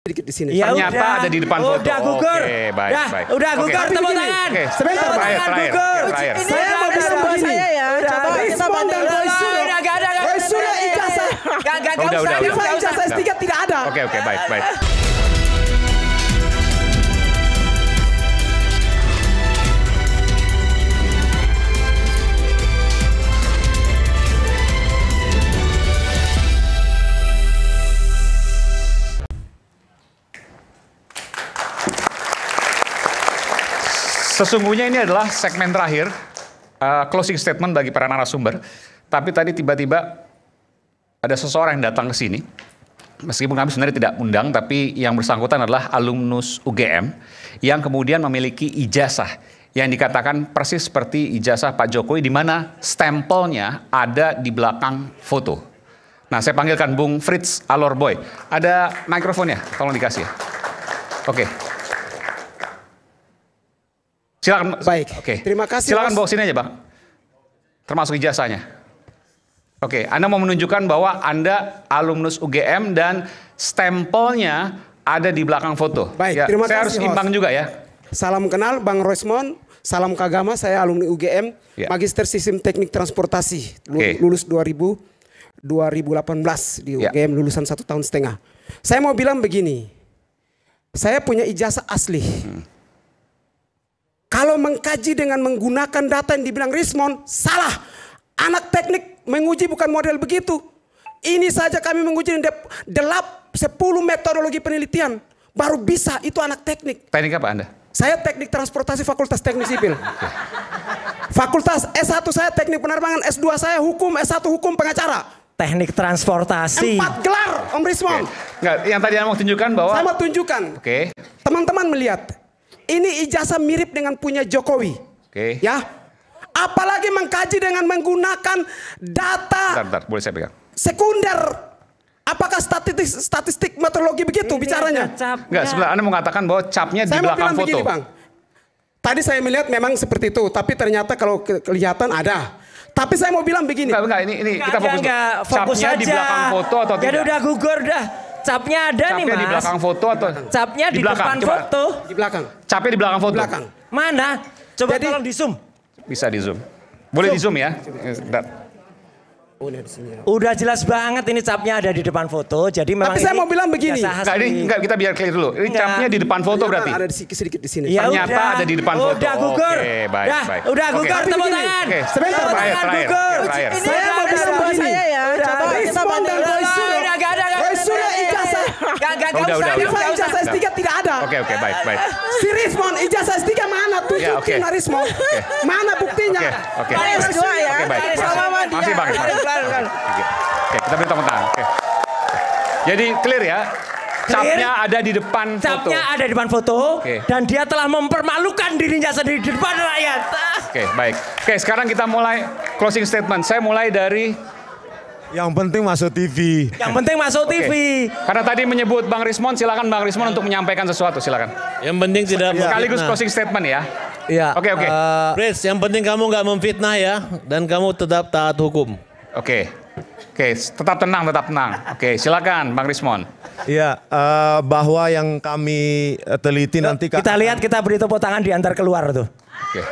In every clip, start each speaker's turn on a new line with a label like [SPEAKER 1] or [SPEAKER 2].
[SPEAKER 1] Sedikit di sini.
[SPEAKER 2] Ya
[SPEAKER 3] ternyata
[SPEAKER 2] udah.
[SPEAKER 3] ada di depan foto.
[SPEAKER 2] Udah gugur.
[SPEAKER 3] Oke, baik,
[SPEAKER 2] Dah,
[SPEAKER 3] baik.
[SPEAKER 2] udah
[SPEAKER 3] Oke.
[SPEAKER 2] gugur, tepuk tangan.
[SPEAKER 3] Oke,
[SPEAKER 1] sebentar,
[SPEAKER 2] Tepuk
[SPEAKER 3] terakhir,
[SPEAKER 2] tangan,
[SPEAKER 3] terakhir,
[SPEAKER 2] gugur.
[SPEAKER 3] terakhir.
[SPEAKER 2] Ini
[SPEAKER 1] Saya mau bilang begini.
[SPEAKER 4] saya ya. Coba kita
[SPEAKER 1] Respon dan
[SPEAKER 4] bandingkan.
[SPEAKER 1] Roy Suryo. Roy Suryo ijazah.
[SPEAKER 2] Gak
[SPEAKER 3] Udah.
[SPEAKER 1] Ijazah S3 tidak ada.
[SPEAKER 3] Oke, baik, baik. Sesungguhnya ini adalah segmen terakhir, closing statement bagi para narasumber. Tapi tadi tiba-tiba ada seseorang yang datang ke sini. Meskipun kami sebenarnya tidak undang, tapi yang bersangkutan adalah alumnus UGM yang kemudian memiliki ijazah yang dikatakan persis seperti ijazah Pak Jokowi, di mana stempelnya ada di belakang foto. Nah, saya panggilkan Bung Frits Alorboy. Ada mikrofonnya, tolong dikasih. Oke. Silakan.
[SPEAKER 1] Baik.
[SPEAKER 3] Oke.
[SPEAKER 1] Terima kasih.
[SPEAKER 3] Silakan
[SPEAKER 1] Mas.
[SPEAKER 3] bawa sini aja, Bang. Termasuk ijazahnya. Oke, Anda mau menunjukkan bahwa Anda alumnus UGM dan stempelnya ada di belakang foto.
[SPEAKER 1] Baik,
[SPEAKER 3] Ya,
[SPEAKER 1] terima
[SPEAKER 3] saya
[SPEAKER 1] kasih,
[SPEAKER 3] harus
[SPEAKER 1] host.
[SPEAKER 3] imbang juga ya.
[SPEAKER 1] Salam kenal Bang Roismond, salam kagama, saya alumni UGM,
[SPEAKER 3] Ya.
[SPEAKER 1] Magister Sistem Teknik Transportasi,
[SPEAKER 3] Oke.
[SPEAKER 1] lulus 2018 di
[SPEAKER 3] Ya.
[SPEAKER 1] UGM, lulusan 1,5 tahun. Saya mau bilang begini, saya punya ijazah asli. Kalau mengkaji dengan menggunakan data yang dibilang Rismond, salah. Anak teknik menguji bukan model begitu. Ini saja kami menguji 10 metodologi penelitian. Baru bisa, itu anak teknik.
[SPEAKER 3] Teknik apa Anda?
[SPEAKER 1] Saya teknik transportasi Fakultas Teknik Sipil. Fakultas S1 saya teknik penerbangan, S2 saya hukum, S1 hukum pengacara.
[SPEAKER 2] Teknik transportasi.
[SPEAKER 1] 4 gelar, Om Rismond.
[SPEAKER 3] Enggak, yang tadi Anda mau tunjukkan bahwa...
[SPEAKER 1] Saya mau tunjukkan.
[SPEAKER 3] Oke,
[SPEAKER 1] Teman-teman melihat, ini ijazah mirip dengan punya Jokowi.
[SPEAKER 3] oke.
[SPEAKER 1] Ya. Apalagi mengkaji dengan menggunakan data
[SPEAKER 3] Bentar, boleh saya pegang?
[SPEAKER 1] sekunder. Apakah statistik metodologi begitu bicaranya?
[SPEAKER 3] Enggak, sebelah Anda mengatakan bahwa capnya di
[SPEAKER 1] Saya mau
[SPEAKER 3] belakang
[SPEAKER 1] bilang
[SPEAKER 3] foto.
[SPEAKER 1] begini, Bang. Tadi saya melihat memang seperti itu, tapi ternyata kalau kelihatan ada. Tapi saya mau bilang begini.
[SPEAKER 3] Enggak, ini kita fokus.
[SPEAKER 2] Fokus
[SPEAKER 3] Capnya
[SPEAKER 2] aja.
[SPEAKER 3] di belakang foto atau
[SPEAKER 2] Jadi
[SPEAKER 3] tidak?
[SPEAKER 2] udah gugur dah. Capnya ada nih,
[SPEAKER 3] Capnya
[SPEAKER 2] Mas.
[SPEAKER 3] di belakang foto atau?
[SPEAKER 2] Capnya di
[SPEAKER 3] belakang,
[SPEAKER 2] depan
[SPEAKER 3] coba.
[SPEAKER 2] foto.
[SPEAKER 1] Di belakang.
[SPEAKER 3] Capnya di belakang foto?
[SPEAKER 1] Belakang.
[SPEAKER 2] Mana? Coba
[SPEAKER 1] Jadi-
[SPEAKER 2] tolong di zoom.
[SPEAKER 3] Bisa di zoom. Boleh di zoom ya? Bentar.
[SPEAKER 1] Oh, ini di sini.
[SPEAKER 2] Udah jelas banget ini capnya ada di depan foto. Jadi memang
[SPEAKER 1] Tapi saya
[SPEAKER 2] ini
[SPEAKER 1] mau bilang begini.
[SPEAKER 2] ijazah
[SPEAKER 3] Enggak, ini
[SPEAKER 2] asli.
[SPEAKER 3] enggak, kita biar clear dulu. Ini
[SPEAKER 2] Enggak.
[SPEAKER 3] capnya di depan foto
[SPEAKER 1] Ternyata
[SPEAKER 3] berarti?
[SPEAKER 1] ada sedikit di sini.
[SPEAKER 2] Ya
[SPEAKER 3] Ternyata
[SPEAKER 2] udah.
[SPEAKER 3] ada di depan foto.
[SPEAKER 2] Udah gugur.
[SPEAKER 3] Oke, baik,
[SPEAKER 2] Dah,
[SPEAKER 3] baik.
[SPEAKER 2] udah
[SPEAKER 3] Oke.
[SPEAKER 2] gugur,
[SPEAKER 1] Tapi
[SPEAKER 2] tepuk
[SPEAKER 1] begini.
[SPEAKER 2] tangan.
[SPEAKER 3] Oke,
[SPEAKER 1] Sebentar,
[SPEAKER 2] Tepuk
[SPEAKER 3] terakhir,
[SPEAKER 2] tangan,
[SPEAKER 3] terakhir,
[SPEAKER 2] gugur.
[SPEAKER 3] terakhir.
[SPEAKER 2] Ini
[SPEAKER 1] Saya
[SPEAKER 2] udah
[SPEAKER 1] mau
[SPEAKER 2] ada
[SPEAKER 1] bilang
[SPEAKER 2] dua
[SPEAKER 1] begini.
[SPEAKER 4] saya ya.
[SPEAKER 2] Udah.
[SPEAKER 4] Coba kita
[SPEAKER 1] Respon dan
[SPEAKER 4] bandingkan.
[SPEAKER 1] Roy Suryo.
[SPEAKER 2] Gak ada.
[SPEAKER 1] Roy Suryo ijazah.
[SPEAKER 2] Gak
[SPEAKER 3] Udah,
[SPEAKER 2] usah.
[SPEAKER 1] Rifai ijazah S3 tidak ada.
[SPEAKER 3] Oke, baik, baik.
[SPEAKER 1] Si Rismond ijazah S3 mana?
[SPEAKER 3] Ya, oke.
[SPEAKER 1] Tunjukin Rismond. Mana buktinya?
[SPEAKER 3] Oke.
[SPEAKER 4] Dari S2 ya.
[SPEAKER 3] Oke, baik.
[SPEAKER 4] Dari sama dia.
[SPEAKER 3] Masih Bang. Oke, kita beri tepuk tangan. Oke. Jadi clear ya? Capnya ada di depan foto.
[SPEAKER 2] Capnya ada di depan foto.
[SPEAKER 3] Oke.
[SPEAKER 2] Dan dia telah mempermalukan dirinya sendiri di depan rakyat.
[SPEAKER 3] Oke, baik. Oke, sekarang kita mulai closing statement. Saya mulai dari...
[SPEAKER 5] Yang penting masuk TV.
[SPEAKER 2] Yang penting masuk
[SPEAKER 3] Oke.
[SPEAKER 2] TV.
[SPEAKER 3] Karena tadi menyebut Bang Rismond, silakan Bang Rismond untuk menyampaikan sesuatu, silakan.
[SPEAKER 6] Yang penting tidak
[SPEAKER 3] Sekaligus
[SPEAKER 6] memfitnah.
[SPEAKER 3] closing statement ya.
[SPEAKER 2] Iya.
[SPEAKER 3] Oke.
[SPEAKER 6] Prince, yang penting kamu nggak memfitnah ya, dan kamu tetap taat hukum.
[SPEAKER 3] Oke, tetap tenang, Oke, silakan Bang Rismond.
[SPEAKER 5] Iya, bahwa yang kami teliti nanti
[SPEAKER 2] Kita lihat, kita beri tepuk tangan diantar keluar tuh.
[SPEAKER 3] Oke.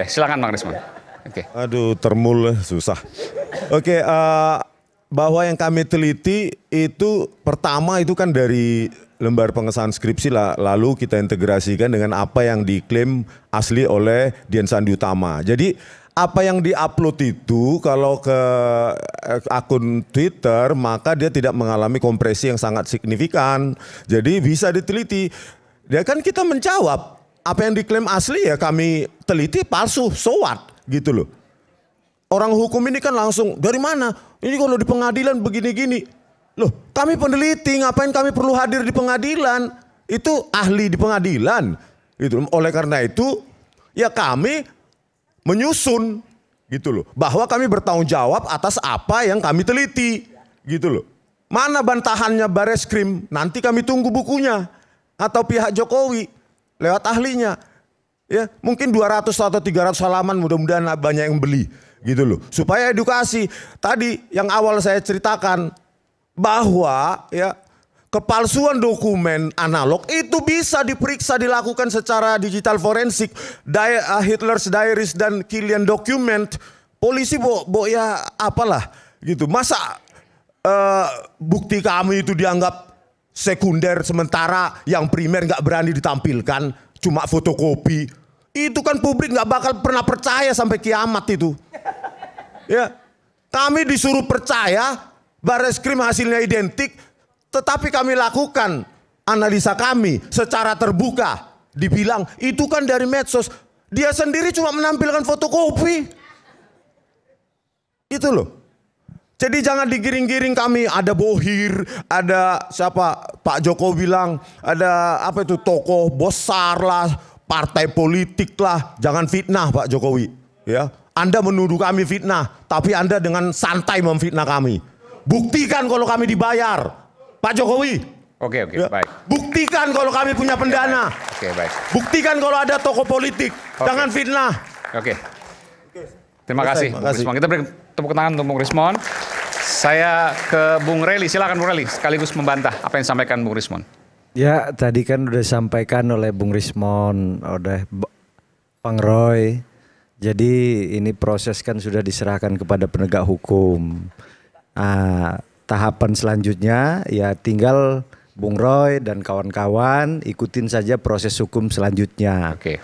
[SPEAKER 3] Silakan Bang Rismond. Oke.
[SPEAKER 5] Aduh, termul susah. Oke, bahwa yang kami teliti itu pertama itu kan dari lembar pengesahan skripsi lalu kita integrasikan dengan apa yang diklaim asli oleh Dian Sandi Utama. Jadi apa yang diupload itu kalau ke akun Twitter maka dia tidak mengalami kompresi yang sangat signifikan. Jadi bisa diteliti. Ya kan kita menjawab apa yang diklaim asli ya kami teliti palsu, so what gitu loh. Orang hukum ini kan langsung dari mana? Ini kalau di pengadilan begini-gini. Loh, kami peneliti, ngapain kami perlu hadir di pengadilan? Itu ahli di pengadilan. Gitu. Oleh karena itu, ya kami menyusun gitu loh. Bahwa kami bertanggung jawab atas apa yang kami teliti. Gitu loh. Mana bantahannya Bareskrim? Nanti kami tunggu bukunya. Atau pihak Jokowi lewat ahlinya. Ya, mungkin 200 atau 300 halaman, mudah-mudahan banyak yang beli gitu loh. Supaya edukasi. Tadi yang awal saya ceritakan bahwa ya kepalsuan dokumen analog itu bisa diperiksa, dilakukan secara digital forensik. Hitler's Diaries dan Killian Document, polisi ya apalah gitu. Masa bukti kami itu dianggap sekunder, sementara yang primer nggak berani ditampilkan, cuma fotokopi. Itu kan publik nggak bakal pernah percaya sampai kiamat itu. Ya, kami disuruh percaya, Bareskrim hasilnya identik, tetapi kami lakukan analisa kami secara terbuka. Dibilang itu kan dari medsos, dia sendiri cuma menampilkan fotokopi. Itu loh. Jadi jangan digiring-giring kami, ada bohir, ada siapa, Pak Jokowi bilang, ada apa itu tokoh besar lah, partai politik lah, jangan fitnah Pak Jokowi. Ya, Anda menuduh kami fitnah, tapi Anda dengan santai memfitnah kami. Buktikan kalau kami dibayar, Pak Jokowi.
[SPEAKER 3] Oke,
[SPEAKER 5] Ya,
[SPEAKER 3] baik.
[SPEAKER 5] buktikan kalau kami punya pendana.
[SPEAKER 3] Oke, baik.
[SPEAKER 5] Buktikan kalau ada tokoh politik, jangan fitnah.
[SPEAKER 3] Oke. Terima kasih,
[SPEAKER 5] Terima
[SPEAKER 3] Bung
[SPEAKER 5] kasih.
[SPEAKER 3] Rismon. Kita beri tepuk tangan untuk Bung Rismon. Saya ke Bung Reli, silakan Bung Reli, sekaligus membantah apa yang disampaikan Bung Rismon.
[SPEAKER 2] Ya, tadi kan udah disampaikan oleh Bung Rismon, oleh Bang Roy. Jadi ini proses kan sudah diserahkan kepada penegak hukum. Tahapan selanjutnya ya tinggal Bung Roy dan kawan-kawan ikutin saja proses hukum selanjutnya.
[SPEAKER 3] Oke.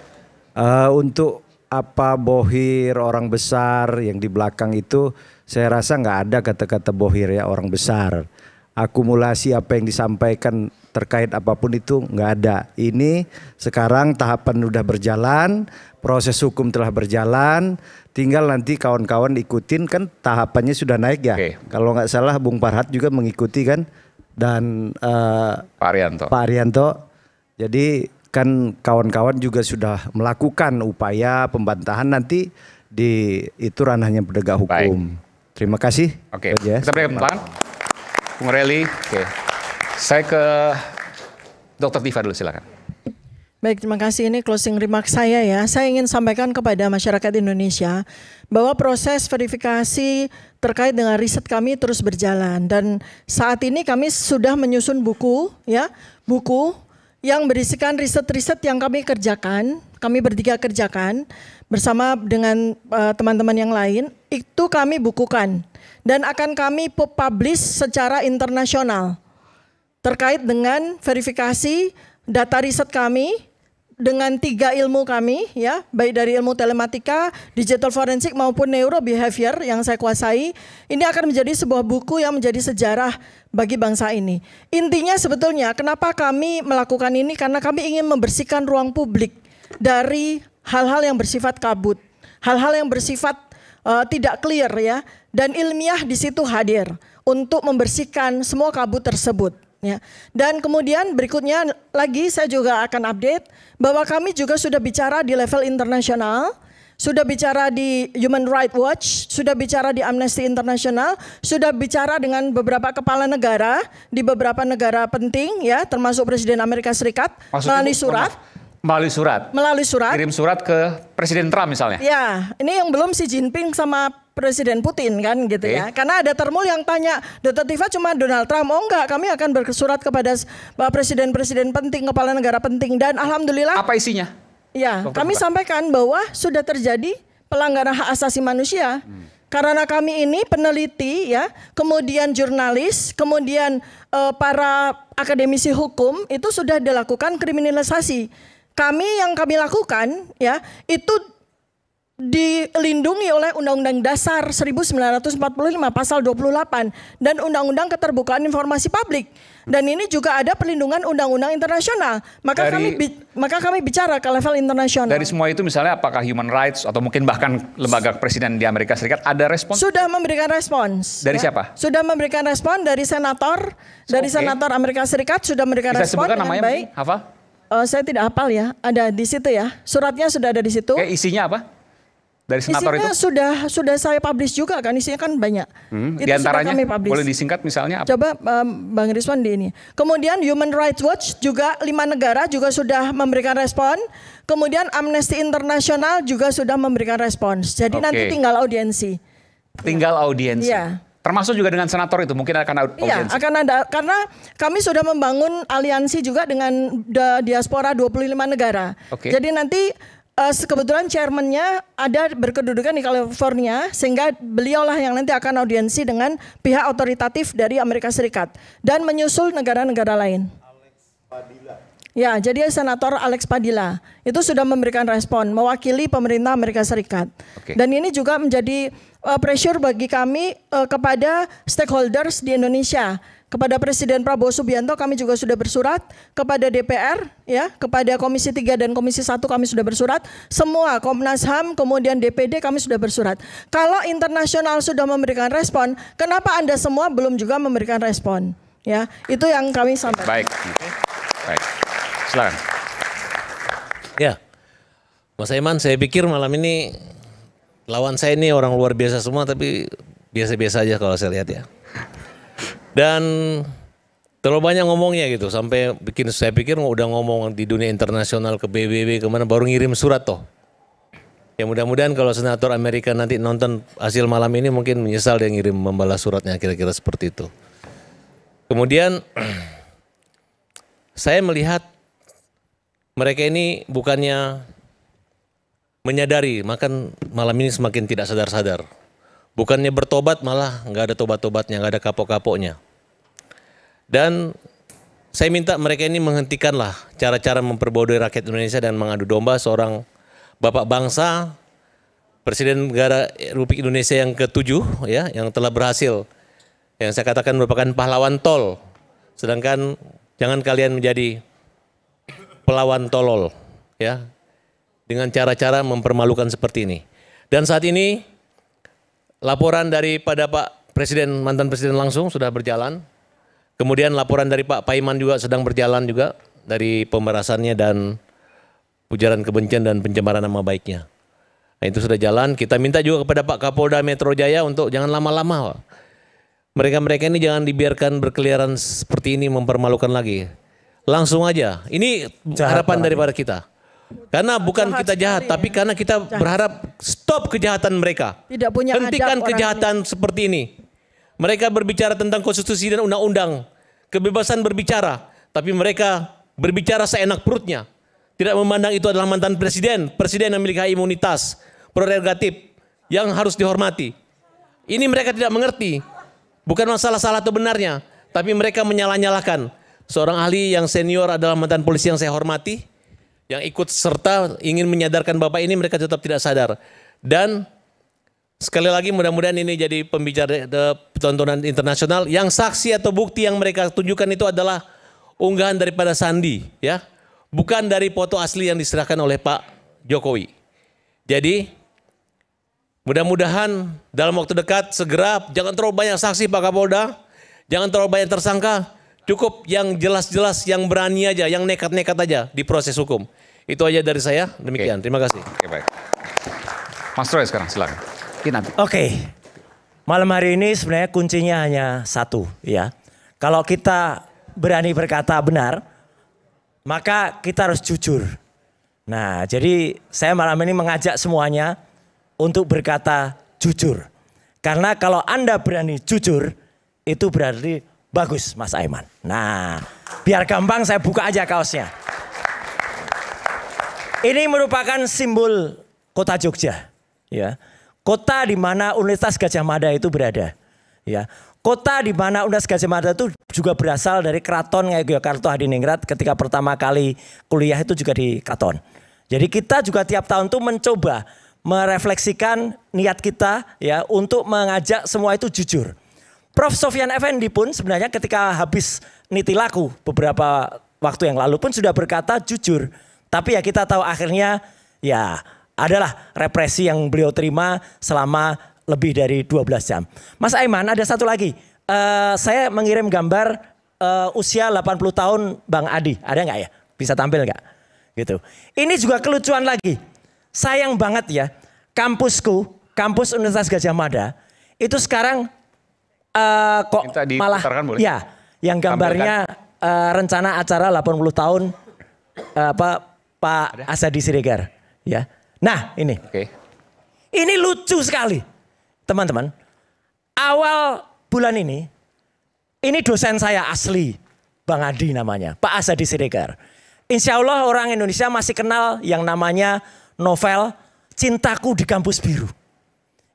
[SPEAKER 2] Untuk apa bohir orang besar yang di belakang itu, saya rasa nggak ada kata-kata bohir ya orang besar. Akumulasi apa yang disampaikan terkait apapun itu nggak ada. Ini sekarang tahapan udah berjalan, proses hukum telah berjalan, tinggal nanti kawan-kawan ikutin, kan tahapannya sudah naik ya.
[SPEAKER 3] Oke.
[SPEAKER 2] Kalau nggak salah Bung Farhat juga mengikuti kan, dan
[SPEAKER 3] Pak Arianto.
[SPEAKER 2] Pak Arianto. Jadi kan kawan-kawan juga sudah melakukan upaya pembantahan, nanti itu ranahnya penegak hukum. Terima kasih.
[SPEAKER 3] Oke,
[SPEAKER 2] Coach Jess.
[SPEAKER 3] kita beri tepuk tangan. Bung Reli, oke. Saya ke Dr. Diva dulu, silakan.
[SPEAKER 4] Baik, terima kasih. Ini closing remark saya ya. Saya ingin sampaikan kepada masyarakat Indonesia bahwa proses verifikasi terkait dengan riset kami terus berjalan, dan saat ini kami sudah menyusun buku ya, buku yang berisikan riset-riset yang kami kerjakan, kami bertiga kerjakan bersama dengan teman-teman yang lain, itu kami bukukan dan akan kami publish secara internasional terkait dengan verifikasi data riset kami dengan 3 ilmu kami ya, baik dari ilmu telematika, digital forensik maupun neurobehavior yang saya kuasai. Ini akan menjadi sebuah buku yang menjadi sejarah bagi bangsa ini. Intinya sebetulnya kenapa kami melakukan ini, karena kami ingin membersihkan ruang publik dari hal-hal yang bersifat kabut, hal-hal yang bersifat tidak clear ya, dan ilmiah di situ hadir untuk membersihkan semua kabut tersebut. Ya. Dan kemudian berikutnya lagi saya juga akan update bahwa kami juga sudah bicara di level internasional, sudah bicara di Human Rights Watch, sudah bicara di Amnesty International, sudah bicara dengan beberapa kepala negara di beberapa negara penting ya, termasuk Presiden Amerika Serikat.
[SPEAKER 3] Maksudnya,
[SPEAKER 4] melalui surat.
[SPEAKER 3] Melalui surat.
[SPEAKER 4] Melalui surat.
[SPEAKER 3] Kirim surat ke Presiden Trump misalnya.
[SPEAKER 4] Ya, ini yang belum Xi Jinping sama Presiden Putin kan gitu ya. Karena ada termul yang tanya, Dr. Tifa cuma Donald Trump. Oh enggak, kami akan bersurat kepada presiden-presiden penting, kepala negara penting. Dan alhamdulillah.
[SPEAKER 3] Apa isinya?
[SPEAKER 4] Ya,
[SPEAKER 3] Dr.
[SPEAKER 4] kami
[SPEAKER 3] Tifa
[SPEAKER 4] sampaikan bahwa sudah terjadi pelanggaran hak asasi manusia. Karena kami ini peneliti ya, kemudian jurnalis, kemudian para akademisi hukum itu sudah dilakukan kriminalisasi. Yang kami lakukan ya itu dilindungi oleh Undang-Undang Dasar 1945 pasal 28 dan Undang-Undang Keterbukaan Informasi Publik. Dan ini juga ada perlindungan undang-undang internasional. Maka kami bicara ke level internasional.
[SPEAKER 3] Dari semua itu misalnya apakah Human Rights atau mungkin bahkan lembaga presiden di Amerika Serikat ada respons?
[SPEAKER 4] Sudah memberikan respons.
[SPEAKER 3] Dari siapa?
[SPEAKER 4] Sudah memberikan respon dari senator, senator Amerika Serikat sudah memberikan
[SPEAKER 3] Bisa
[SPEAKER 4] respon
[SPEAKER 3] sebutkan
[SPEAKER 4] dengan
[SPEAKER 3] namanya
[SPEAKER 4] baik.
[SPEAKER 3] Hafal?
[SPEAKER 4] Saya tidak hafal ya, ada di situ ya. Suratnya sudah ada di situ.
[SPEAKER 3] Isinya apa? Dari senator itu?
[SPEAKER 4] Isinya sudah saya publish juga kan, isinya kan banyak.
[SPEAKER 3] Di antaranya
[SPEAKER 4] sudah kami publish.
[SPEAKER 3] boleh disingkat misalnya apa?
[SPEAKER 4] Coba Bang Rizwan di ini. Kemudian Human Rights Watch juga 5 negara juga sudah memberikan respon. Kemudian Amnesty International juga sudah memberikan respons. Jadi nanti tinggal audiensi.
[SPEAKER 3] Tinggal audiensi.
[SPEAKER 4] Iya.
[SPEAKER 3] Termasuk juga dengan senator itu mungkin akan audiensi.
[SPEAKER 4] Iya, akan ada karena kami sudah membangun aliansi juga dengan diaspora 25 negara. Jadi nanti kebetulan chairman-nya ada berkedudukan di California, sehingga beliaulah yang nanti akan audiensi dengan pihak otoritatif dari Amerika Serikat dan menyusul negara-negara lain. Ya, jadi Senator Alex Padilla itu sudah memberikan respon mewakili pemerintah Amerika Serikat. Dan ini juga menjadi pressure bagi kami kepada stakeholders di Indonesia. Kepada Presiden Prabowo Subianto kami juga sudah bersurat, kepada DPR, ya, kepada Komisi 3 dan Komisi 1 kami sudah bersurat, semua Komnas HAM, kemudian DPD kami sudah bersurat. Kalau internasional sudah memberikan respon, kenapa Anda semua belum juga memberikan respon? Ya, itu yang kami sampaikan.
[SPEAKER 3] Baik. Baik. Silakan.
[SPEAKER 6] Ya, Mas Aiman, saya pikir malam ini lawan saya ini orang luar biasa semua, tapi biasa-biasa aja kalau saya lihat ya. Dan terlalu banyak ngomongnya gitu, sampai saya pikir udah ngomong di dunia internasional ke PBB kemana baru ngirim surat toh. Ya mudah-mudahan kalau senator Amerika nanti nonton hasil malam ini mungkin menyesal dia ngirim membalas suratnya, kira-kira seperti itu. Kemudian saya melihat mereka ini bukannya menyadari, makan malam ini semakin tidak sadar-sadar. Bukannya bertobat malah nggak ada tobat-tobatnya, nggak ada kapok-kapoknya. Dan saya minta mereka ini menghentikanlah cara-cara memperbodohi rakyat Indonesia dan mengadu domba seorang bapak bangsa, Presiden Negara Republik Indonesia yang ke-7 ya, yang telah berhasil, yang saya katakan merupakan pahlawan tol. Sedangkan jangan kalian menjadi pelawan tolol ya, dengan cara-cara mempermalukan seperti ini. Dan saat ini laporan daripada Pak Presiden, mantan Presiden langsung sudah berjalan. Kemudian laporan dari Pak Paiman juga sedang berjalan juga dari pemerasannya dan ujaran kebencian dan pencemaran nama baiknya. Nah itu sudah jalan. Kita minta juga kepada Pak Kapolda Metro Jaya untuk jangan lama-lama. Mereka-mereka ini jangan dibiarkan berkeliaran seperti ini mempermalukan lagi. Langsung aja. Ini harapan daripada kita. Karena bukan kita jahat, tapi karena kita berharap stop kejahatan mereka.
[SPEAKER 4] Tidak punya
[SPEAKER 6] hentikan
[SPEAKER 4] adab
[SPEAKER 6] kejahatan seperti ini. Mereka berbicara tentang konstitusi dan undang-undang, kebebasan berbicara, tapi mereka berbicara seenak perutnya. Tidak memandang itu adalah mantan presiden, presiden yang memiliki imunitas, prerogatif yang harus dihormati. Ini mereka tidak mengerti. Bukan masalah salah atau benarnya, tapi mereka menyalah-nyalahkan. Seorang ahli yang senior adalah mantan polisi yang saya hormati, yang ikut serta ingin menyadarkan Bapak ini, mereka tetap tidak sadar. Dan sekali lagi mudah-mudahan ini jadi pembicara tontonan internasional. Yang saksi atau bukti yang mereka tunjukkan itu adalah unggahan daripada Sandi, ya, bukan dari foto asli yang diserahkan oleh Pak Jokowi. Jadi mudah-mudahan dalam waktu dekat segera, jangan terlalu banyak saksi Pak Kapolda, jangan terlalu banyak tersangka, cukup yang jelas-jelas, yang berani aja, yang nekat-nekat aja di proses hukum. Itu aja dari saya, demikian. Terima kasih.
[SPEAKER 3] Baik. Mas Troy sekarang silakan.
[SPEAKER 7] Malam hari ini sebenarnya kuncinya hanya satu ya. Kalau kita berani berkata benar, maka kita harus jujur. Nah, jadi saya malam ini mengajak semuanya untuk berkata jujur. Karena kalau Anda berani jujur, itu berarti bagus Mas Aiman. Nah, biar gampang saya buka aja kaosnya. Ini merupakan simbol kota Jogja, ya. Kota di mana Universitas Gadjah Mada itu berada, ya. Kota di mana Universitas Gadjah Mada itu juga berasal dari Keraton Ngayogyakarta Hadiningrat, ketika pertama kali kuliah itu juga di Keraton. Jadi kita juga tiap tahun tuh mencoba merefleksikan niat kita ya untuk mengajak semua itu jujur. Prof. Sofyan Effendi pun sebenarnya ketika habis niti laku beberapa waktu yang lalu pun sudah berkata jujur. Tapi ya kita tahu akhirnya ya adalah represi yang beliau terima selama lebih dari 12 jam. Mas Aiman, ada satu lagi. Saya mengirim gambar usia 80 tahun Bang Adi. Ada nggak ya? Bisa tampil nggak? Gitu. Ini juga kelucuan lagi. Sayang banget ya. kampusku, kampus Universitas Gadjah Mada, itu sekarang kok
[SPEAKER 3] Minta
[SPEAKER 7] malah
[SPEAKER 3] diputarkan boleh?
[SPEAKER 7] ya, yang gambarnya rencana acara 80 tahun Pak Asadi Siregar, ya. Nah, ini.
[SPEAKER 3] Oke.
[SPEAKER 7] Ini lucu sekali, teman-teman. Awal bulan ini dosen saya asli, Bang Adi namanya, Pak Asadi Siregar. Insya Allah orang Indonesia masih kenal yang namanya novel Cintaku di Kampus Biru.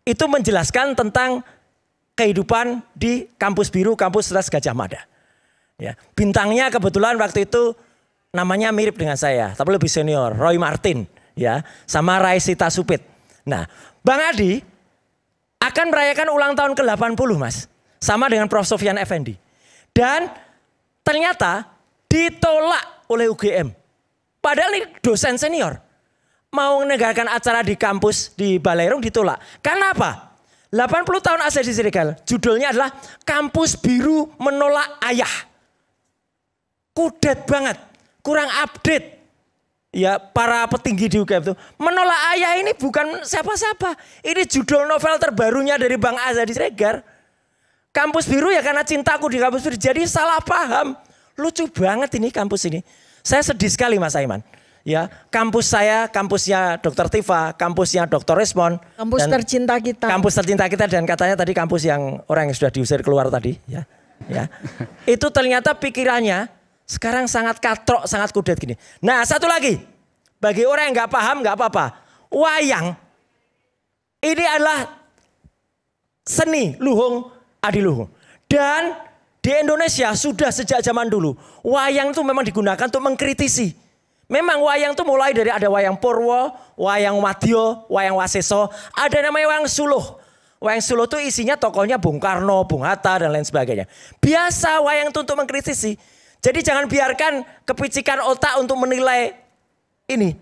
[SPEAKER 7] Itu menjelaskan tentang kehidupan di Kampus Biru, Kampus Universitas Gadjah Mada. Ya, bintangnya kebetulan waktu itu namanya mirip dengan saya, tapi lebih senior, Roy Martin, ya, sama Raisita Supit. Nah, Bang Adi akan merayakan ulang tahun ke-80, Mas, sama dengan Prof. Sofyan Effendi. Dan ternyata ditolak oleh UGM. Padahal ini dosen senior. Mau menegakkan acara di kampus di Baleirung ditolak. Karena apa? 80 tahun Asadi Siregar, judulnya adalah Kampus Biru Menolak Ayah. Kudet banget, kurang update. Ya, para petinggi di UGM itu. Menolak ayah ini bukan siapa-siapa. Ini judul novel terbarunya dari Bang Asadi Siregar. Kampus Biru ya karena cintaku di Kampus Biru. Jadi salah paham. Lucu banget ini kampus ini. Saya sedih sekali Mas Aiman. Ya, kampus saya, kampusnya Dr. Tifa, kampusnya Dr. Resmond.
[SPEAKER 4] Kampus tercinta kita.
[SPEAKER 7] Kampus tercinta kita dan katanya tadi kampus yang orang yang sudah diusir keluar tadi. Ya, ya. Itu ternyata pikirannya sekarang sangat katrok, sangat kudet gini. Nah, satu lagi. Bagi orang yang nggak paham nggak apa-apa. Wayang ini adalah seni luhung adiluhung. Dan di Indonesia sudah sejak zaman dulu. Wayang itu memang digunakan untuk mengkritisi. Memang wayang itu mulai dari ada wayang Purwo, wayang Wadya, wayang Waseso. Ada namanya wayang Suluh. Wayang Suluh itu isinya tokohnya Bung Karno, Bung Hatta dan lain sebagainya. Biasa wayang itu untuk mengkritisi. Jadi jangan biarkan kepicikan otak untuk menilai ini.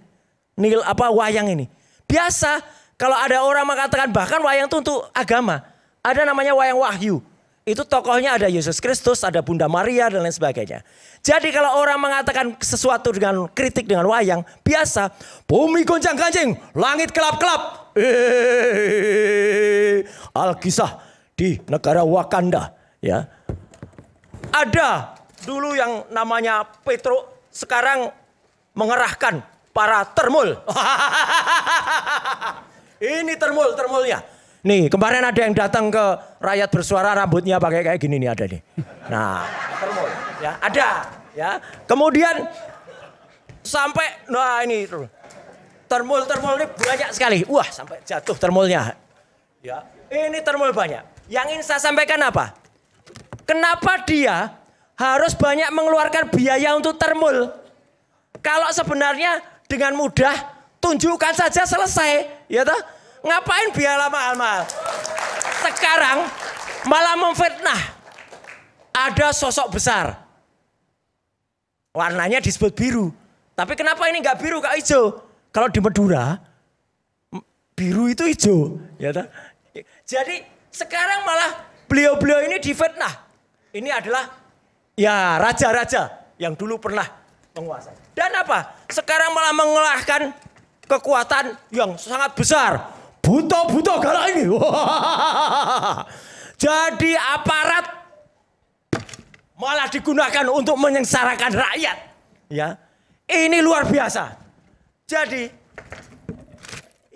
[SPEAKER 7] Wayang ini. Biasa kalau ada orang mengatakan bahkan wayang itu untuk agama. Ada namanya wayang Wahyu. Itu tokohnya ada Yesus Kristus, ada Bunda Maria dan lain sebagainya. Jadi kalau orang mengatakan sesuatu dengan kritik dengan wayang, biasa. Bumi goncang-ganjing, langit kelap-kelap. Alkisah di negara Wakanda. Ya. Ada dulu yang namanya Petro, sekarang mengerahkan para termul. Ini termulnya. Nih kemarin ada yang datang ke Rakyat Bersuara rambutnya pakai kayak gini nih ada nih. Nah termul ya ada ya. Kemudian sampai nah ini termul ini banyak sekali. Wah sampai jatuh termulnya. Ya ini termul banyak. Yang ingin saya sampaikan apa? Kenapa dia harus banyak mengeluarkan biaya untuk termul? Kalau sebenarnya dengan mudah tunjukkan saja selesai, ya toh? Ngapain biaya mahal-mahal? Sekarang malah memfitnah. Ada sosok besar. Warnanya disebut biru. Tapi kenapa ini enggak biru, enggak hijau? Kalau di Madura, biru itu hijau. Ya toh? Jadi sekarang malah beliau-beliau ini difitnah. Ini adalah ya raja-raja yang dulu pernah menguasai. Dan apa? Sekarang malah mengalahkan kekuatan yang sangat besar. Buto-buto galak ini. Jadi aparat malah digunakan untuk menyengsarakan rakyat. Ya, ini luar biasa. Jadi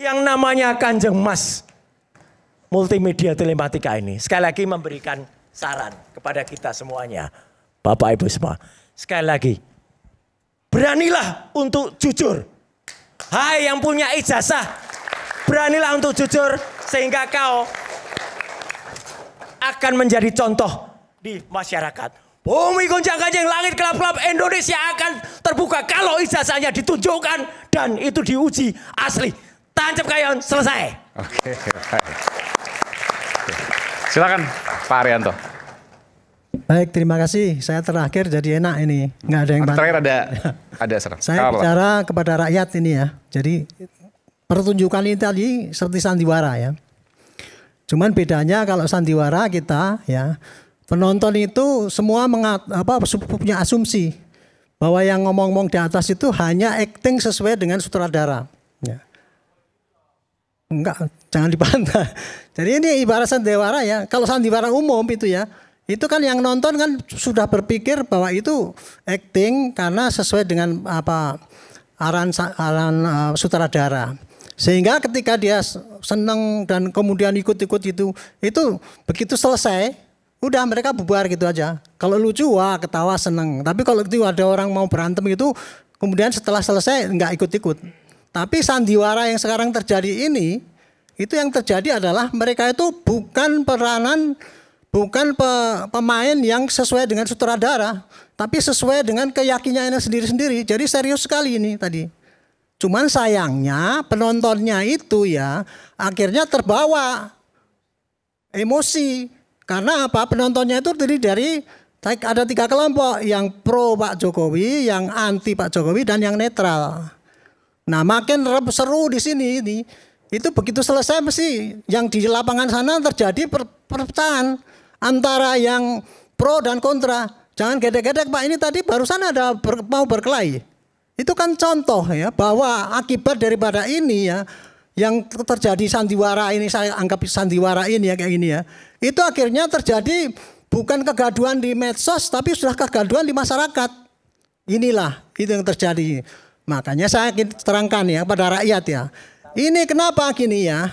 [SPEAKER 7] yang namanya Kanjeng Mas Multimedia Telematika ini sekali lagi memberikan saran kepada kita semuanya, Bapak Ibu semua. Sekali lagi, beranilah untuk jujur. Hai yang punya ijazah, beranilah untuk jujur sehingga kau akan menjadi contoh di masyarakat. Bumi goncang-ganjing, langit kelap-kelap, Indonesia akan terbuka kalau ijazahnya ditunjukkan dan itu diuji asli. Tancap kayon, selesai.
[SPEAKER 3] Oke, baik. Silakan Pak Arianto.
[SPEAKER 8] Baik, terima kasih. Saya terakhir jadi enak ini. Nggak ada yang
[SPEAKER 3] Terakhir ada serang.
[SPEAKER 8] Saya bicara kepada rakyat ini ya. Jadi pertunjukan ini tadi seperti sandiwara ya. Cuman bedanya kalau sandiwara kita ya, penonton itu semua punya asumsi bahwa yang ngomong-ngomong di atas itu hanya acting sesuai dengan sutradara. Ya. Enggak, jangan dibantah. Jadi ini ibarat sandiwara ya. Kalau sandiwara umum itu ya, itu kan yang nonton kan sudah berpikir bahwa itu acting karena sesuai dengan apa arahan sutradara. Sehingga ketika dia senang dan kemudian ikut-ikut itu begitu selesai, udah mereka bubar gitu aja. Kalau lucu wah ketawa seneng. Tapi kalau itu ada orang mau berantem gitu, kemudian setelah selesai nggak ikut-ikut. Tapi sandiwara yang sekarang terjadi ini, itu yang terjadi adalah mereka itu bukan pemain yang sesuai dengan sutradara, tapi sesuai dengan keyakinannya sendiri-sendiri. Jadi serius sekali ini tadi. Cuman sayangnya penontonnya itu ya akhirnya terbawa emosi. Karena apa? Penontonnya itu terdiri dari ada 3 kelompok, yang pro Pak Jokowi, yang anti Pak Jokowi, dan yang netral. Nah, makin seru di sini ini. Itu begitu selesai mesti yang di lapangan sana terjadi perpecahan antara yang pro dan kontra. Jangan gedek-gedek Pak, ini tadi barusan ada mau berkelahi. Itu kan contoh ya bahwa akibat daripada ini ya yang terjadi sandiwara ini, saya anggap sandiwara ini ya kayak gini ya. Itu akhirnya terjadi bukan kegaduhan di medsos tapi sudah kegaduhan di masyarakat. Inilah itu yang terjadi. Makanya saya terangkan ya pada rakyat ya. Ini kenapa gini ya?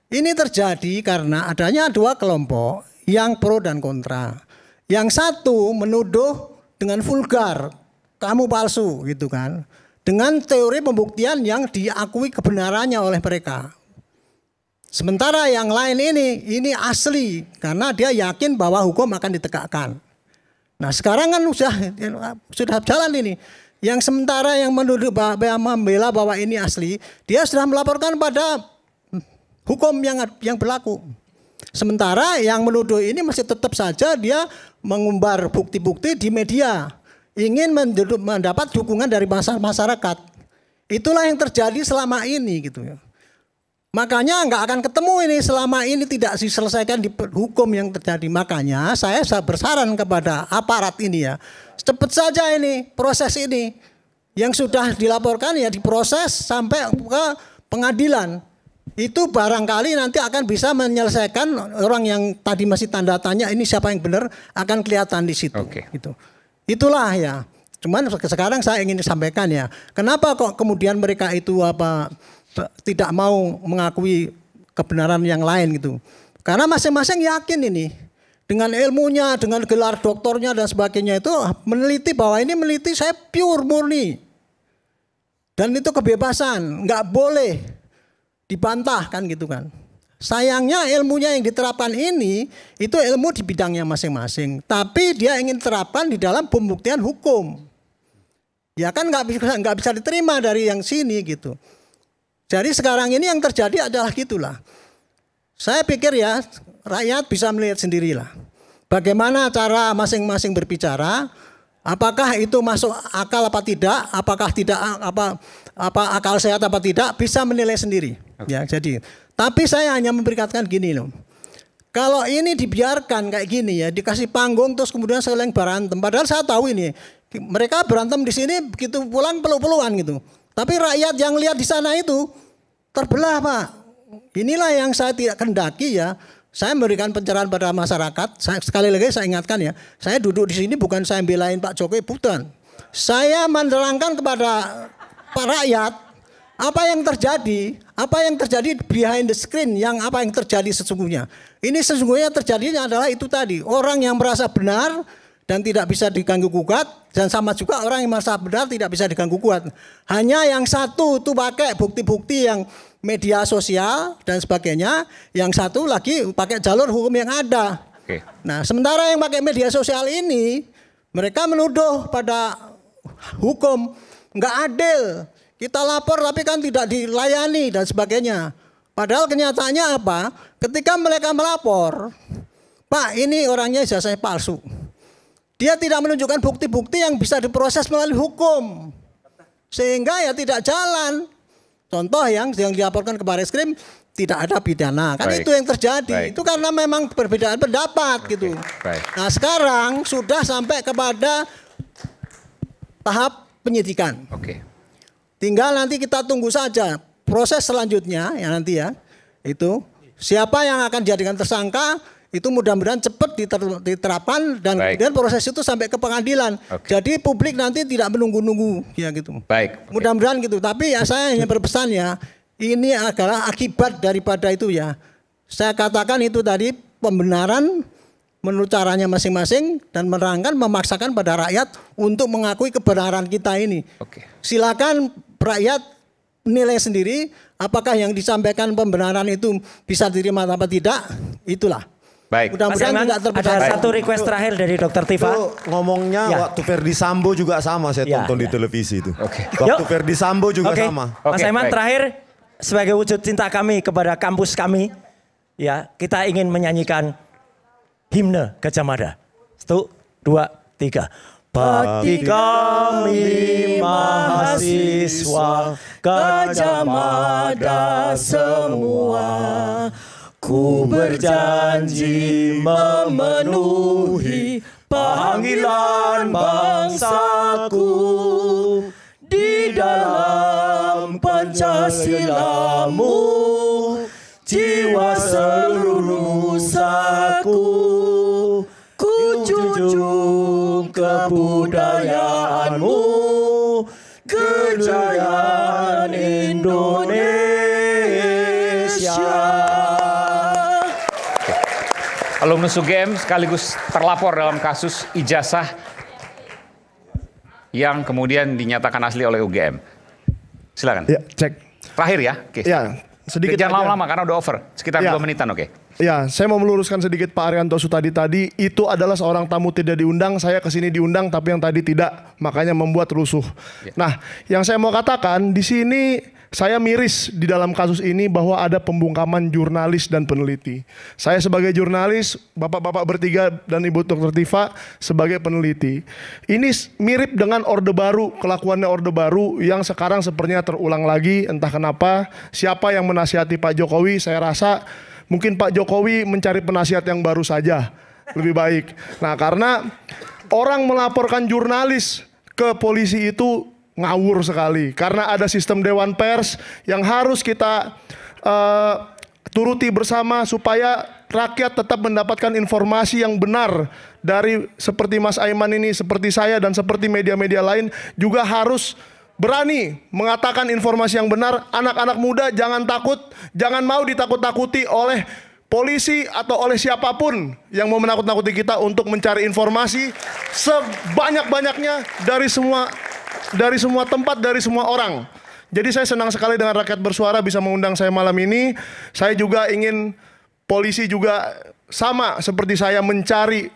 [SPEAKER 8] Ini terjadi karena adanya 2 kelompok yang pro dan kontra. Yang satu menuduh dengan vulgar, kamu palsu gitu kan. Dengan teori pembuktian yang diakui kebenarannya oleh mereka. Sementara yang lain ini asli karena dia yakin bahwa hukum akan ditegakkan. Nah, sekarang kan sudah jalan ini. Yang sementara yang menuduh membela bahwa ini asli, dia sudah melaporkan pada hukum yang berlaku. Sementara yang menuduh ini masih tetap saja dia mengumbar bukti-bukti di media, ingin mendapat dukungan dari masyarakat. Itulah yang terjadi selama ini gitu ya. Makanya nggak akan ketemu ini selama ini tidak diselesaikan di hukum yang terjadi. Makanya saya bersaran kepada aparat ini ya. Cepat saja ini proses ini yang sudah dilaporkan ya diproses sampai ke pengadilan. Itu barangkali nanti akan bisa menyelesaikan orang yang tadi masih tanda tanya ini siapa yang benar akan kelihatan di situ. Gitu. Itulah ya. Cuman sekarang saya ingin sampaikan ya. Kenapa kok kemudian mereka itu tidak mau mengakui kebenaran yang lain gitu. Karena masing-masing yakin ini. Dengan ilmunya, dengan gelar doktornya dan sebagainya itu meneliti bahwa ini meneliti saya pure murni. Dan itu kebebasan, nggak boleh dibantah kan gitu kan. Sayangnya ilmunya yang diterapkan ini itu ilmu di bidangnya masing-masing. Tapi dia ingin terapkan di dalam pembuktian hukum. Ya kan nggak bisa diterima dari yang sini gitu. Jadi sekarang ini yang terjadi adalah gitulah. Saya pikir ya rakyat bisa melihat sendirilah. Bagaimana cara masing-masing berbicara, apakah itu masuk akal apa tidak, apakah tidak apa akal sehat apa tidak, bisa menilai sendiri. Ya, jadi tapi saya hanya memberikan gini loh. Kalau ini dibiarkan kayak gini ya, dikasih panggung terus kemudian saling berantem. Padahal saya tahu ini mereka berantem di sini begitu pulang peluk-pelukan gitu. Tapi rakyat yang lihat di sana itu terbelah Pak. Inilah yang saya tidak kendaki ya. Saya memberikan pencerahan pada masyarakat. Sekali lagi saya ingatkan ya. Saya duduk di sini bukan saya belain Pak Jokowi, bukan. Saya menerangkan kepada Pak rakyat apa yang terjadi behind the screen, apa yang terjadi sesungguhnya. Ini sesungguhnya terjadinya adalah itu tadi. Orang yang merasa benar dan tidak bisa diganggu gugat, dan sama juga orang yang merasa benar tidak bisa diganggu gugat. Hanya yang satu itu pakai bukti-bukti yang media sosial dan sebagainya, yang satu lagi pakai jalur hukum yang ada. Nah, sementara yang pakai media sosial ini mereka menuduh pada hukum nggak adil. Kita lapor tapi kan tidak dilayani dan sebagainya. Padahal kenyataannya apa? Ketika mereka melapor, Pak ini orangnya ijazahnya palsu. Dia tidak menunjukkan bukti-bukti yang bisa diproses melalui hukum. Sehingga ya tidak jalan. Contoh yang dilaporkan ke Barreskrim tidak ada pidana. Kan itu yang terjadi. Itu karena memang perbedaan pendapat gitu. Nah sekarang sudah sampai kepada tahap penyidikan. Tinggal nanti kita tunggu saja proses selanjutnya ya nanti ya. Itu siapa yang akan dijadikan tersangka itu mudah-mudahan cepat diterapkan dan kemudian proses itu sampai ke pengadilan. Jadi publik nanti tidak menunggu-nunggu ya gitu. Mudah-mudahan gitu. Tapi ya saya hanya berpesan ya, ini adalah akibat daripada itu ya. Saya katakan itu tadi pembenaran menurut caranya masing-masing dan menerangkan memaksakan pada rakyat untuk mengakui kebenaran kita ini. Silakan rakyat nilai sendiri apakah yang disampaikan pembenaran itu bisa diterima atau tidak. Itulah.
[SPEAKER 3] Baik.
[SPEAKER 8] Mudah-mudahan tidak terpecah.
[SPEAKER 7] Ada satu request terakhir dari Dr. Tifa.
[SPEAKER 5] Itu ngomongnya waktu Ferdi Sambo juga sama saya tonton di televisi itu. Waktu Ferdi Sambo juga sama.
[SPEAKER 7] Mas Aiman terakhir sebagai wujud cinta kami kepada kampus kami, ya kita ingin menyanyikan himne Gajah Mada. 1, 2, 3. Bagi kami mahasiswa Gajah Mada semua, ku berjanji memenuhi panggilan bangsaku di dalam Pancasilamu, jiwa seluruh nusaku, ku junjung kebudayaanmu, kejayaan Indonesia.
[SPEAKER 3] Alumnus UGM sekaligus terlapor dalam kasus ijazah yang kemudian dinyatakan asli oleh UGM. Silakan.
[SPEAKER 9] Ya, cek.
[SPEAKER 3] Terakhir ya. Oke.
[SPEAKER 9] Ya, sedikit.
[SPEAKER 3] Jangan lama-lama karena udah over. Sekitar 2 menitan, oke.
[SPEAKER 9] Ya, saya mau meluruskan sedikit Pak Arianto Sutadi tadi. Itu adalah seorang tamu tidak diundang. Saya kesini diundang, tapi yang tadi tidak. Makanya membuat rusuh. Nah, yang saya mau katakan di sini saya miris di dalam kasus ini bahwa ada pembungkaman jurnalis dan peneliti. Saya sebagai jurnalis, bapak-bapak bertiga dan Ibu Dr. Tifa sebagai peneliti. Ini mirip dengan Orde Baru, kelakuannya Orde Baru yang sekarang sepertinya terulang lagi. Entah kenapa, siapa yang menasihati Pak Jokowi, saya rasa mungkin Pak Jokowi mencari penasihat yang baru saja, lebih baik. Nah, karena orang melaporkan jurnalis ke polisi itu ngawur sekali. Karena ada sistem Dewan Pers yang harus kita turuti bersama supaya rakyat tetap mendapatkan informasi yang benar dari seperti Mas Aiman ini, seperti saya dan seperti media-media lain juga harus berani mengatakan informasi yang benar. Anak-anak muda jangan takut, jangan mau ditakut-takuti oleh polisi atau oleh siapapun yang mau menakut-nakuti kita untuk mencari informasi sebanyak-banyaknya dari semua tempat, dari semua orang. Jadi saya senang sekali dengan Rakyat Bersuara bisa mengundang saya malam ini. Saya juga ingin polisi juga sama seperti saya mencari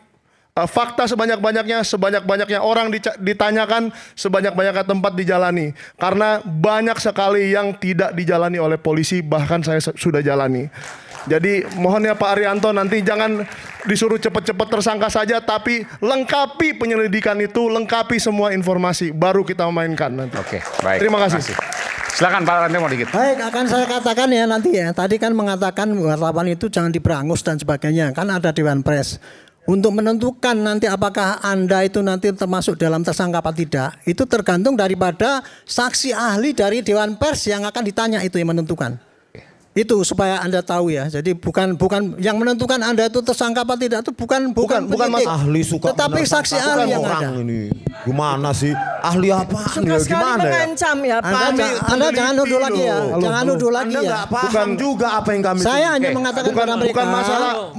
[SPEAKER 9] fakta sebanyak-banyaknya orang ditanyakan, sebanyak-banyaknya tempat dijalani. Karena banyak sekali yang tidak dijalani oleh polisi, bahkan saya sudah jalani. Jadi mohon ya Pak Arianto, nanti jangan disuruh cepat-cepat tersangka saja, tapi lengkapi penyelidikan itu, lengkapi semua informasi, baru kita memainkan nanti.
[SPEAKER 3] Oke, baik.
[SPEAKER 9] Terima kasih.
[SPEAKER 3] Silakan Pak Arianto mau dikit.
[SPEAKER 8] Baik, akan saya katakan ya nanti ya. Tadi kan mengatakan wartawan itu jangan diperangus dan sebagainya. Kan ada Dewan Pers. Untuk menentukan nanti apakah Anda itu nanti termasuk dalam tersangka apa tidak, itu tergantung daripada saksi ahli dari Dewan Pers yang akan ditanya, itu yang menentukan. Itu supaya Anda tahu ya. Jadi bukan yang menentukan Anda itu tersangka apa tidak itu bukan
[SPEAKER 5] Mas ahli suka,
[SPEAKER 8] tetapi saksi ahli yang ada.
[SPEAKER 5] Ini gimana sih? Ahli apa?
[SPEAKER 4] Suka sekali mengancam ya Pak.
[SPEAKER 8] Anda jangan nuduh lagi ya. Jangan nuduh lagi ya.
[SPEAKER 5] Bukan juga apa yang kami.
[SPEAKER 8] Saya hanya mengatakan kepada mereka.
[SPEAKER 9] Bukan masalah,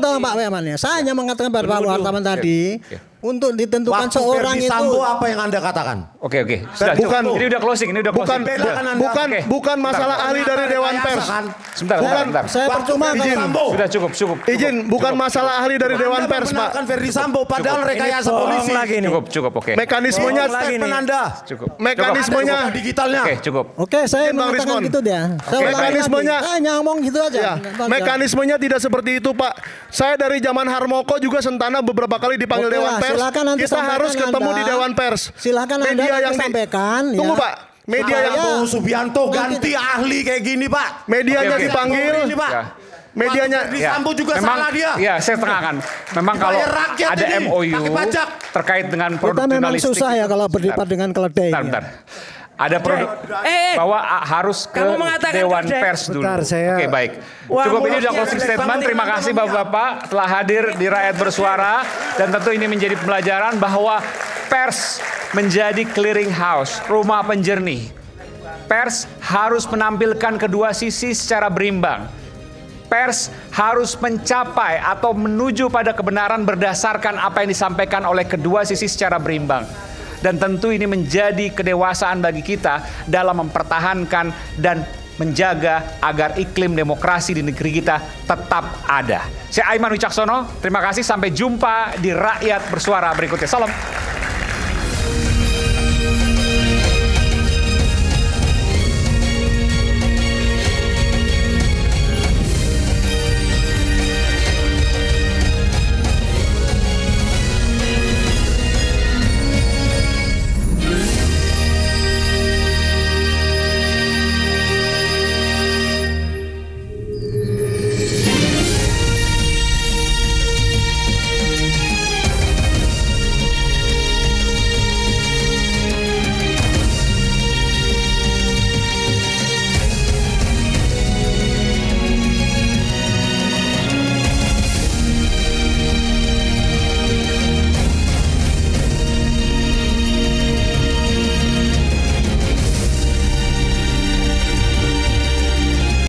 [SPEAKER 9] tolong
[SPEAKER 8] Pak Weman ya. Saya hanya mengatakan pada Pak wartawan tadi. Untuk ditentukan
[SPEAKER 5] waktu
[SPEAKER 8] seorang
[SPEAKER 5] Ferdi
[SPEAKER 8] itu.
[SPEAKER 5] Sambo apa yang Anda katakan?
[SPEAKER 3] Oke. Sudah,
[SPEAKER 9] bukan,
[SPEAKER 3] ini udah closing,
[SPEAKER 9] bukan masalah ahli dari Dewan Pers.
[SPEAKER 3] Sebentar.
[SPEAKER 8] Saya percuma kalau
[SPEAKER 3] Sudah cukup.
[SPEAKER 9] Izin, bukan masalah ahli dari Dewan Pers, Pak.
[SPEAKER 5] Kan Ferdi Sambo padahal rekayasa polisi.
[SPEAKER 3] Cukup, oke.
[SPEAKER 9] Mekanismenya
[SPEAKER 3] Cukup.
[SPEAKER 9] Mekanismenya
[SPEAKER 5] digitalnya.
[SPEAKER 3] Oke, cukup.
[SPEAKER 8] Oke, saya mengatakan gitu dia.
[SPEAKER 9] Mekanismenya
[SPEAKER 8] ngomong gitu aja.
[SPEAKER 9] Mekanismenya tidak seperti itu, Pak. Saya dari zaman Harmoko juga Sentana beberapa kali dipanggil Dewan Pers. Kita harus ketemu di Dewan Pers.
[SPEAKER 8] Silakan Anda yang sampaikan.
[SPEAKER 9] Tunggu Pak. Media yang
[SPEAKER 5] Prabowo Subianto ganti ahli kayak gini, Pak.
[SPEAKER 9] Medianya dipanggil. Medianya
[SPEAKER 5] Sambo juga salah dia.
[SPEAKER 3] Iya, saya tengahkan. Memang kalau ada MOU terkait dengan produk
[SPEAKER 8] kita memang
[SPEAKER 3] jurnalistik.
[SPEAKER 8] susah ya kalau berdebat dengan keledai.
[SPEAKER 3] Bentar. Ada produk bahwa harus ke
[SPEAKER 7] kamu mengatakan
[SPEAKER 3] Dewan
[SPEAKER 7] kode.
[SPEAKER 3] Pers dulu.
[SPEAKER 2] Bentar, saya-
[SPEAKER 3] Oke, baik.
[SPEAKER 7] Wah,
[SPEAKER 3] Cukup ini sudah
[SPEAKER 7] mulutnya
[SPEAKER 3] closing
[SPEAKER 7] jelek
[SPEAKER 3] statement.
[SPEAKER 7] banget
[SPEAKER 3] Terima
[SPEAKER 7] ini,
[SPEAKER 3] kasih
[SPEAKER 7] ngomongnya.
[SPEAKER 3] Bapak-Bapak telah hadir di Rakyat Bersuara, dan tentu ini menjadi pembelajaran bahwa pers menjadi clearing house, rumah penjernih. Pers harus menampilkan kedua sisi secara berimbang. Pers harus mencapai atau menuju pada kebenaran berdasarkan apa yang disampaikan oleh kedua sisi secara berimbang. Dan tentu ini menjadi kedewasaan bagi kita dalam mempertahankan dan menjaga agar iklim demokrasi di negeri kita tetap ada. Saya Aiman Wicaksono, terima kasih, sampai jumpa di Rakyat Bersuara berikutnya. Salam.